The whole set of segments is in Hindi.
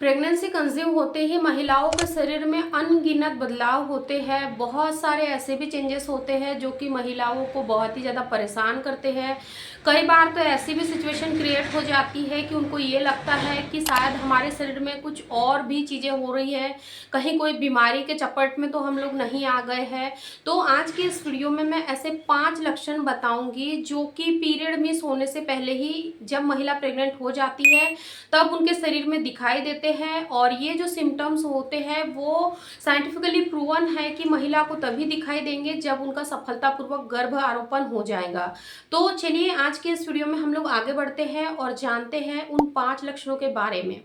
प्रेगनेंसी कंसीव होते ही महिलाओं के शरीर में अनगिनत बदलाव होते हैं। बहुत सारे ऐसे भी चेंजेस होते हैं जो कि महिलाओं को बहुत ही ज़्यादा परेशान करते हैं। कई बार तो ऐसी भी सिचुएशन क्रिएट हो जाती है कि उनको ये लगता है कि शायद हमारे शरीर में कुछ और भी चीज़ें हो रही है, कहीं कोई बीमारी के चपेट में तो हम लोग नहीं आ गए हैं। तो आज की इस वीडियो में मैं ऐसे 5 लक्षण बताऊंगी जो कि पीरियड मिस होने से पहले ही जब महिला प्रेग्नेंट हो जाती है तब उनके शरीर में दिखाई देते हैं। और ये जो सिम्टम्स होते हैं वो साइंटिफिकली प्रूवन है कि महिला को तभी दिखाई देंगे जब उनका सफलतापूर्वक गर्भ आरोपण हो जाएगा। तो चलिए आज के इस वीडियो में हम लोग आगे बढ़ते हैं और जानते हैं उन 5 लक्षणों के बारे में।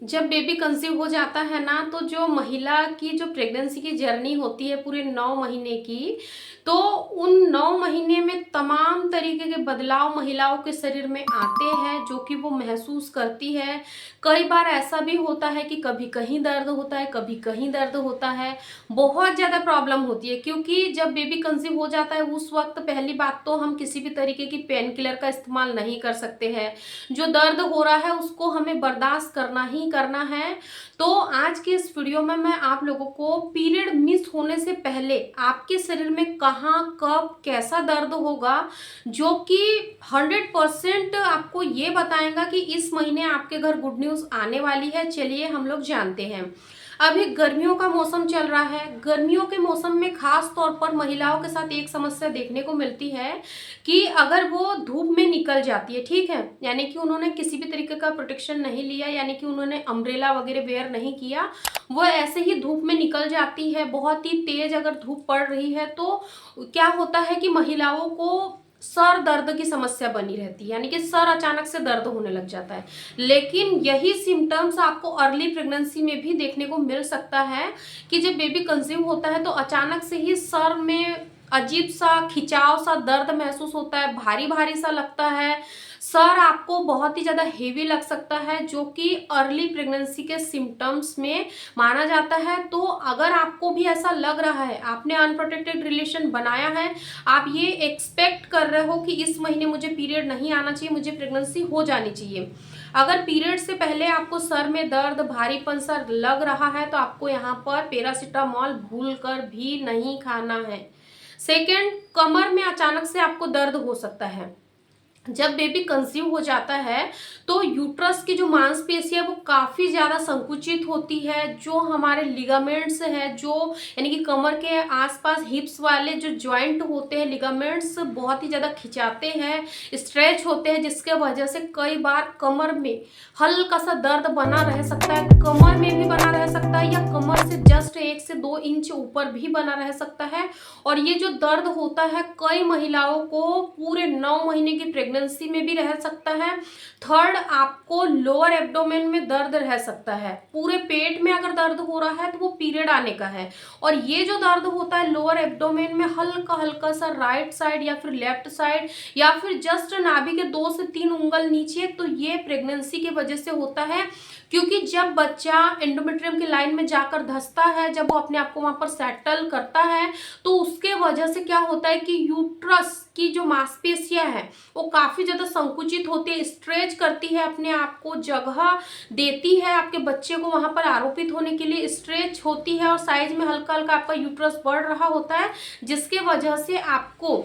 जब बेबी कंसीव हो जाता है ना, तो जो महिला की जो प्रेगनेंसी की जर्नी होती है पूरे 9 महीने की, तो उन 9 महीने में तमाम तरीके के बदलाव महिलाओं के शरीर में आते हैं जो कि वो महसूस करती है। कई बार ऐसा भी होता है कि कभी कहीं दर्द होता है, कभी कहीं दर्द होता है, बहुत ज़्यादा प्रॉब्लम होती है। क्योंकि जब बेबी कंसीव हो जाता है उस वक्त पहली बात तो हम किसी भी तरीके की पेन किलर का इस्तेमाल नहीं कर सकते हैं। जो दर्द हो रहा है उसको हमें बर्दाश्त करना ही करना है। तो आज की इस वीडियो में मैं आप लोगों को पीरियड मिस होने से पहले आपके शरीर में कहाँ कब कैसा दर्द होगा जो कि 100% आपको ये बताएगा कि इस महीने आपके घर गुड न्यूज़ आने वाली है। चलिए हम लोग जानते हैं। अभी गर्मियों का मौसम चल रहा है। गर्मियों के मौसम में खास तौर पर महिलाओं के साथ एक समस्या देखने को मिलती है कि अगर वो धूप में निकल जाती है, ठीक है, यानी कि उन्होंने किसी भी तरीके का प्रोटेक्शन नहीं लिया, यानी कि उन्होंने अम्ब्रेला वगैरह वेयर नहीं किया, वो ऐसे ही धूप में निकल जाती है। बहुत ही तेज अगर धूप पड़ रही है तो क्या होता है कि महिलाओं को सर दर्द की समस्या बनी रहती है, यानी कि सर अचानक से दर्द होने लग जाता है। लेकिन यही सिम्टम्स आपको अर्ली प्रेगनेंसी में भी देखने को मिल सकता है कि जब बेबी कंसीव होता है तो अचानक से ही सर में अजीब सा खिंचाव सा दर्द महसूस होता है, भारी भारी सा लगता है, सर आपको बहुत ही ज़्यादा हेवी लग सकता है, जो कि अर्ली प्रेगनेंसी के सिम्टम्स में माना जाता है। तो अगर आपको भी ऐसा लग रहा है, आपने अनप्रोटेक्टेड रिलेशन बनाया है, आप ये एक्सपेक्ट कर रहे हो कि इस महीने मुझे पीरियड नहीं आना चाहिए, मुझे प्रेगनेंसी हो जानी चाहिए, अगर पीरियड से पहले आपको सर में दर्द भारीपन सा लग रहा है तो आपको यहाँ पर पैरासीटामोल भूलकर भी नहीं खाना है। सेकेंड, कमर में अचानक से आपको दर्द हो सकता है। जब बेबी कंसीव हो जाता है तो यूट्रस की जो मांसपेशियां है वो काफ़ी ज़्यादा संकुचित होती है। जो हमारे लिगामेंट्स है, जो यानी कि कमर के आसपास हिप्स वाले जो जॉइंट होते हैं, लिगामेंट्स बहुत ही ज़्यादा खिंचाते हैं, स्ट्रेच होते हैं, जिसके वजह से कई बार कमर में हल्का सा दर्द बना रह सकता है, कमर में भी बना रह सकता है या कमर से जस्ट 1 से 2 इंच ऊपर भी बना रह सकता है। और ये जो दर्द होता है कई महिलाओं को पूरे 9 महीने की प्रेगनेंसी में भी रह सकता है। थर्ड, आपको लोअर एब्डोमेन में दर्द रह सकता है। पूरे पेट में अगर दर्द हो रहा है तो वो पीरियड आने का है। और ये जो दर्द होता है लोअर एब्डोमेन में हल्का हल्का सा राइट साइड या फिर लेफ्ट साइड या फिर जस्ट नाभि के 2 से 3 उंगल नीचे, तो ये प्रेगनेंसी की वजह से होता है। क्योंकि जब बच्चा एंडोमेट्रियम की लाइन में जाकर धंसता है, जब वो अपने आप को वहां पर सेटल करता है, तो उसके वजह से क्या होता है कि यूट्रस की जो मांसपेशियां है वो काफी ज्यादा संकुचित होती है, स्ट्रेच करती है, अपने आप को जगह देती है आपके बच्चे को वहां पर आरोपित होने के लिए, स्ट्रेच होती है और साइज में हल्का हल्का आपका यूट्रस बढ़ रहा होता है, जिसके वजह से आपको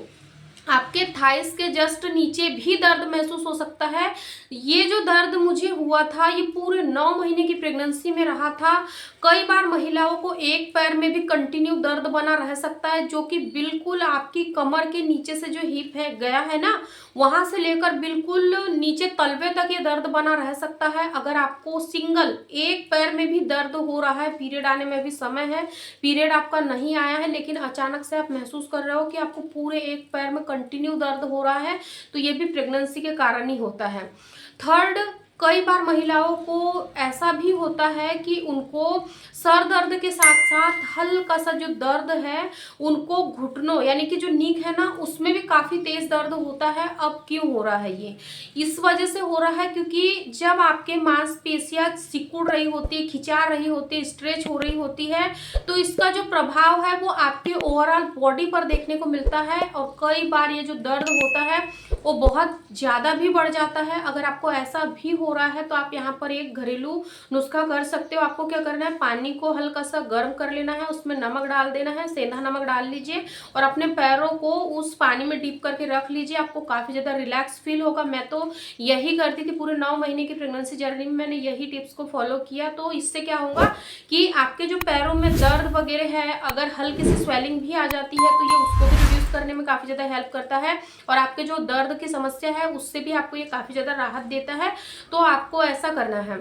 आपके थाइस के जस्ट नीचे भी दर्द महसूस हो सकता है। ये जो दर्द मुझे हुआ था ये पूरे 9 महीने की प्रेगनेंसी में रहा था। कई बार महिलाओं को एक पैर में भी कंटिन्यू दर्द बना रह सकता है, जो कि बिल्कुल आपकी कमर के नीचे से जो हिप है गया है ना, वहां से लेकर बिल्कुल नीचे तलवे तक ये दर्द बना रह सकता है। अगर आपको सिंगल एक पैर में भी दर्द हो रहा है, पीरियड आने में भी समय है, पीरियड आपका नहीं आया है, लेकिन अचानक से आप महसूस कर रहे हो कि आपको पूरे एक पैर में कंटिन्यू दर्द हो रहा है, तो ये भी प्रेगनेंसी के कारण ही होता है। थर्ड, कई बार महिलाओं को ऐसा भी होता है कि उनको सर दर्द के साथ साथ हल्का सा जो दर्द है, उनको घुटनों यानी कि जो नीक है ना, उसमें भी काफ़ी तेज़ दर्द होता है। अब क्यों हो रहा है ये? इस वजह से हो रहा है क्योंकि जब आपके मांसपेशियाँ सिकुड़ रही होती है, खिंचा रही होती है, स्ट्रेच हो रही होती है, तो इसका जो प्रभाव है वो आपके ओवरऑल बॉडी पर देखने को मिलता है। और कई बार ये जो दर्द होता है वो बहुत ज़्यादा भी बढ़ जाता है। अगर आपको ऐसा भी हो रहा है तो आप यहाँ पर एक घरेलू नुस्खा कर सकते हो। आपको क्या करना है, पानी को हल्का सा गर्म कर लेना है, उसमें नमक डाल देना है, सेंधा नमक डाल लीजिए और अपने पैरों को उस पानी में डीप करके रख लीजिए। आपको काफ़ी ज़्यादा रिलैक्स फील होगा। मैं तो यही करती थी पूरे 9 महीने की प्रेगनेंसी जर्नी में, मैंने यही टिप्स को फॉलो किया। तो इससे क्या होगा कि आपके जो पैरों में दर्द वगैरह है, अगर हल्की सी स्वेलिंग भी आ जाती है तो ये उसको भी रिड्यूस करने में काफ़ी ज़्यादा हेल्प करता है और आपके जो दर्द की समस्या है उससे भी आपको ये काफ़ी ज़्यादा राहत देता है। तो आपको ऐसा करना है।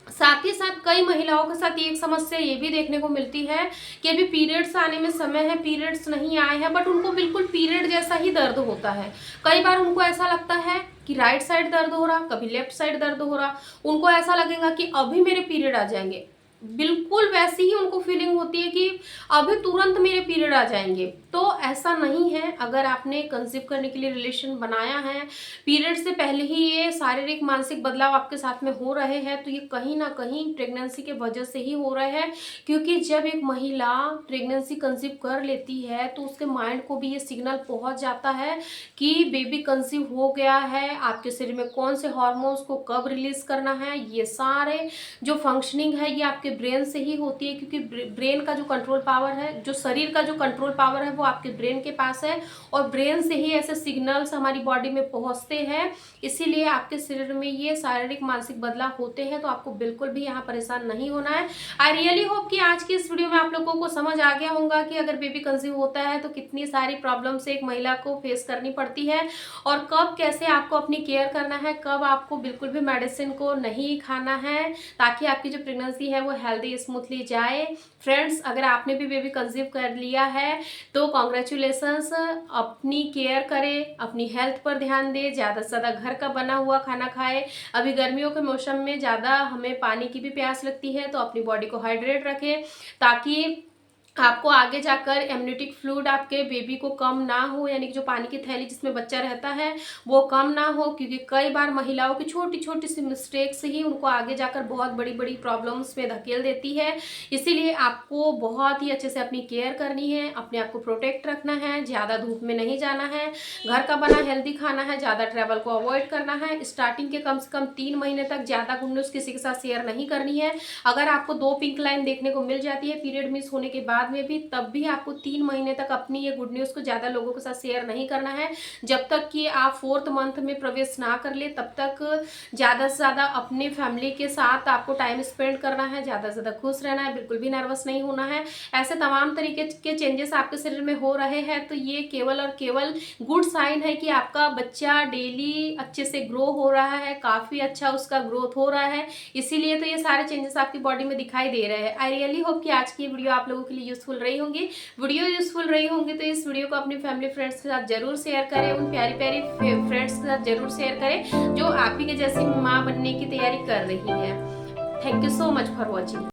साथ ही साथ कई महिलाओं के साथ एक समस्या ये भी देखने को मिलती है कि अभी पीरियड्स आने में समय है, पीरियड्स नहीं आए हैं, बट उनको बिल्कुल पीरियड जैसा ही दर्द होता है। कई बार उनको ऐसा लगता है कि राइट साइड दर्द हो रहा, कभी लेफ्ट साइड दर्द हो रहा। उनको ऐसा लगेगा कि अभी मेरे पीरियड आ जाएंगे, बिल्कुल वैसी ही उनको फीलिंग होती है कि अभी तुरंत मेरे पीरियड आ जाएंगे। तो ऐसा नहीं है। अगर आपने कंसीव करने के लिए रिलेशन बनाया है, पीरियड से पहले ही ये शारीरिक मानसिक बदलाव आपके साथ में हो रहे हैं, तो ये कहीं ना कहीं प्रेगनेंसी के वजह से ही हो रहे हैं। क्योंकि जब एक महिला प्रेगनेंसी कंसीव कर लेती है तो उसके माइंड को भी ये सिग्नल पहुंच जाता है कि बेबी कंसीव हो गया है, आपके शरीर में कौन से हार्मोन्स को कब रिलीज करना है। ये सारे जो फंक्शनिंग है ये आपके ब्रेन से ही होती है, क्योंकि ब्रेन का जो कंट्रोल पावर है, जो शरीर का जो कंट्रोल पावर है वो आपके ब्रेन के पास है और ब्रेन से ही ऐसे सिग्नल्स हमारी बॉडी में पहुंचते हैं। इसीलिए आपके शरीर में ये शारीरिक मानसिक बदलाव होते हैं। तो आपको बिल्कुल भी यहाँ परेशान नहीं होना है। आई रियली होप कि आज की इस वीडियो में आप लोगों को समझ आ गया होगा कि अगर बेबी कंसीव होता है तो कितनी सारी प्रॉब्लम से एक महिला को फेस करनी पड़ती है और कब कैसे आपको अपनी केयर करना है, कब आपको बिल्कुल भी मेडिसिन को नहीं खाना है, ताकि आपकी जो प्रेगनेंसी है वो हेल्दी स्मूथली जाए। फ्रेंड्स, अगर आपने भी बेबी कंसीव कर लिया है तो कॉन्ग्रेचुलेसन्स। अपनी केयर करें, अपनी हेल्थ पर ध्यान दें, ज़्यादा से ज़्यादा घर का बना हुआ खाना खाएं। अभी गर्मियों के मौसम में ज़्यादा हमें पानी की भी प्यास लगती है, तो अपनी बॉडी को हाइड्रेट रखें ताकि आपको आगे जाकर एम्नियोटिक फ्लूइड आपके बेबी को कम ना हो, यानी कि जो पानी की थैली जिसमें बच्चा रहता है वो कम ना हो। क्योंकि कई बार महिलाओं की छोटी छोटी सी मिस्टेक्स ही उनको आगे जाकर बहुत बड़ी बड़ी प्रॉब्लम्स में धकेल देती है। इसीलिए आपको बहुत ही अच्छे से अपनी केयर करनी है, अपने आप को प्रोटेक्ट रखना है, ज़्यादा धूप में नहीं जाना है, घर का बना हेल्दी खाना है, ज़्यादा ट्रैवल को अवॉइड करना है। स्टार्टिंग के कम से कम 3 महीने तक ज़्यादा गुड न्यूज़ किसी के साथ शेयर नहीं करनी है। अगर आपको 2 पिंक लाइन देखने को मिल जाती है पीरियड मिस होने के बाद में भी, तब भी आपको 3 महीने तक अपनी ये गुड न्यूज़ को ज़्यादा लोगों के साथ शेयर नहीं करना है। जब तक कि आप 4th मंथ में प्रवेश ना कर ले तब तक ज़्यादा से ज़्यादा अपने फैमिली के साथ आपको टाइम स्पेंड करना है, ज़्यादा से ज़्यादा खुश रहना है, बिल्कुल भी नर्वस नहीं होना है। ऐसे तमाम तरीके के चेंजेस आपके शरीर में हो रहे हैं तो ये केवल और केवल गुड साइन है कि आपका बच्चा डेली अच्छे से ग्रो हो रहा है, काफ़ी अच्छा उसका ग्रोथ हो रहा है। इसीलिए तो ये सारे चेंजेस आपकी बॉडी में दिखाई दे रहे हैं। आई रियली होप कि आज की वीडियो आप लोगों के लिए यूजफुल रही होंगी। वीडियो यूजफुल रही होंगी तो इस वीडियो को अपनी फैमिली फ्रेंड्स के साथ जरूर शेयर करें, उन प्यारी प्यारी फ्रेंड्स के साथ जरूर शेयर करें जो आप ही के जैसी माँ बनने की तैयारी कर रही है। Thank you so much for watching.